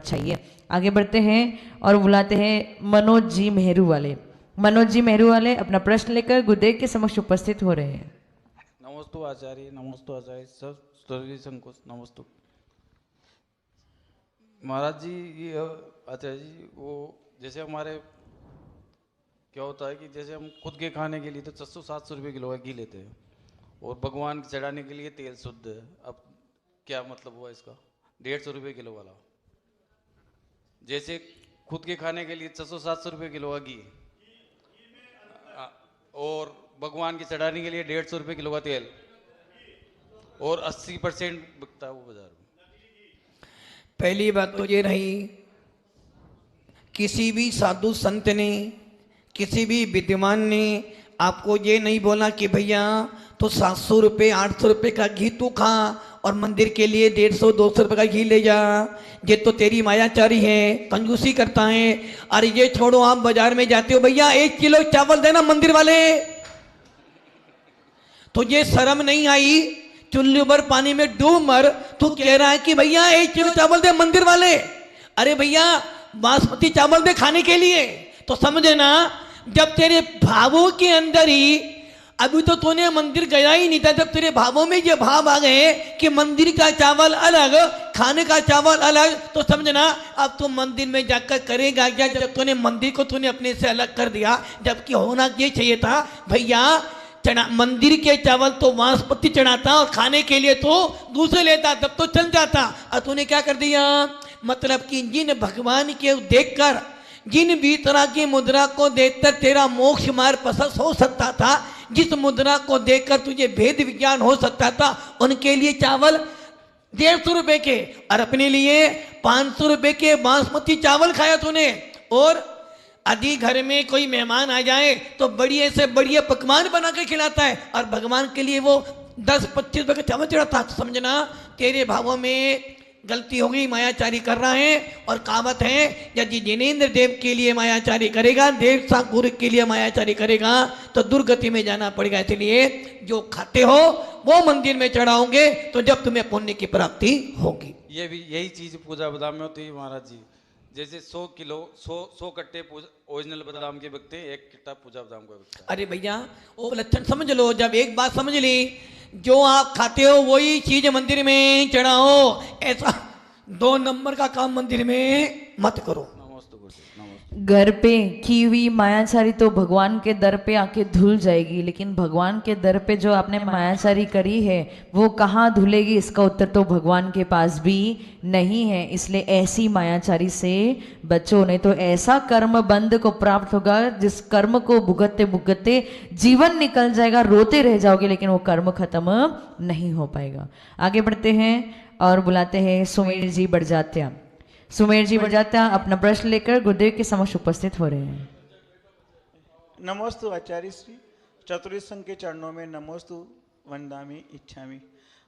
चाहिए। आगे बढ़ते हैं और बुलाते हैं मनोज जी मेहरू वाले। मनोज जी मेहरू वाले अपना प्रश्न लेकर गुरुदेव के समक्ष उपस्थित हो रहे हैं। नमस्तु आचार्य, नमस्तु आचार्य, सब स्तरीय संकोच, नमस्तु महाराज जी। ये आचार्य जी, वो जैसे हमारे क्या होता है कि जैसे हम खुद के खाने के लिए तो 600-700 रुपये किलो का घी लेते हैं और भगवान को चढ़ाने के लिए तेल शुद्ध है। अब क्या मतलब हुआ इसका 150 रुपये किलो वाला? जैसे खुद के खाने के लिए 600-700 रुपये किलो का घी और भगवान के चढ़ाने के लिए 150 रुपये किलो का तेल और 80% बिकता है वो बाजार में। पहली बात तो ये रही, किसी भी साधु संत ने, किसी भी विद्वान ने आपको ये नहीं बोला कि भैया तो 700 रुपये 800 रुपये का घी तू खा और मंदिर के लिए 150-200 रुपये का घी ले जा। ये तो तेरी मायाचारी है, कंजूसी करता है। अरे ये छोड़ो, आप बाजार में जाते हो, भैया 1 किलो चावल देना मंदिर वाले। तो ये शर्म नहीं आई? चुल्लू भर पानी में डूब मर, तू कह रहा है कि भैया 1 किलो चावल दे मंदिर वाले। अरे भैया बासमती चावल दे खाने के लिए। तो समझे ना, जब तेरे भावों के अंदर ही, अभी तो तूने मंदिर गया ही नहीं था, जब तेरे भावों में ये भाव आ गए कि मंदिर का चावल अलग, खाने का चावल अलग, तो समझना अब तू मंदिर में जाकर करेगा क्या? जब तूने मंदिर को तूने अपने से अलग कर दिया, जबकि होना ये चाहिए था भैया चढ़ा मंदिर के चावल तो बासमती चढ़ाता और खाने के लिए तो दूसरे लेता, तब तो चल जाता। और तूने क्या कर दिया? मतलब कि जिन भगवान के देखकर, जिन भी तरह की मुद्रा को देखकर तेरा मोक्ष मार्ग प्रशस्त हो सकता था, जिस मुद्रा को देखकर तुझे भेद विज्ञान हो सकता था, उनके लिए चावल 150 रुपए के और अपने लिए 500 रुपए के बासमती चावल खाया तूने। और यदि घर में कोई मेहमान आ जाए तो बढ़िया से बढ़िया पकवान बना के खिलाता है और भगवान के लिए वो 10-25 रुपए का चावल चढ़ाता। तो समझना तेरे भावों में गलती हो गई, मायाचारी कर रहा है। और कहावत है, यदि जिनेंद्र देव के लिए मायाचारी करेगा, देव सा गुरु के लिए मायाचारी करेगा तो दुर्गति में जाना पड़ेगा। इसलिए जो खाते हो वो मंदिर में चढ़ाओगे तो जब तुम्हें पुण्य की प्राप्ति होगी। ये भी यही चीज पूजा बादाम में होती है महाराज जी। जैसे 100 कट्टे ओरिजिनल बादाम के बिकते हैं, 1 कट्टा पूजा बादाम का बिकता है। अरे भैया वो लक्षण समझ लो। जब एक बात समझ ली, जो आप खाते हो वही चीज मंदिर में चढ़ाओ। ऐसा 2 नंबर का काम मंदिर में मत करो। घर पे की हुई मायाचारी तो भगवान के दर पे आके धुल जाएगी, लेकिन भगवान के दर पे जो आपने मायाचारी करी है वो कहाँ धुलेगी, इसका उत्तर तो भगवान के पास भी नहीं है। इसलिए ऐसी मायाचारी से बचो, नहीं तो ऐसा कर्म बंध को प्राप्त होगा जिस कर्म को भुगतते भुगतते जीवन निकल जाएगा, रोते रह जाओगे, लेकिन वो कर्म खत्म नहीं हो पाएगा। आगे बढ़ते हैं और बुलाते हैं सुमेर जी बड़जात्या। सुमेर जी बड़जात्या अपना प्रश्न लेकर गुरुदेव के समक्ष उपस्थित हो रहे हैं। नमोस्तु आचार्य श्री, चतुर्थ संघ के चरणों में नमोस्तु वंदामि इच्छामि।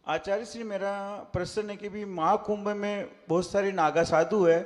आचार्य श्री, मेरा प्रश्न है कि भी महाकुंभ में बहुत सारे नागा साधु है,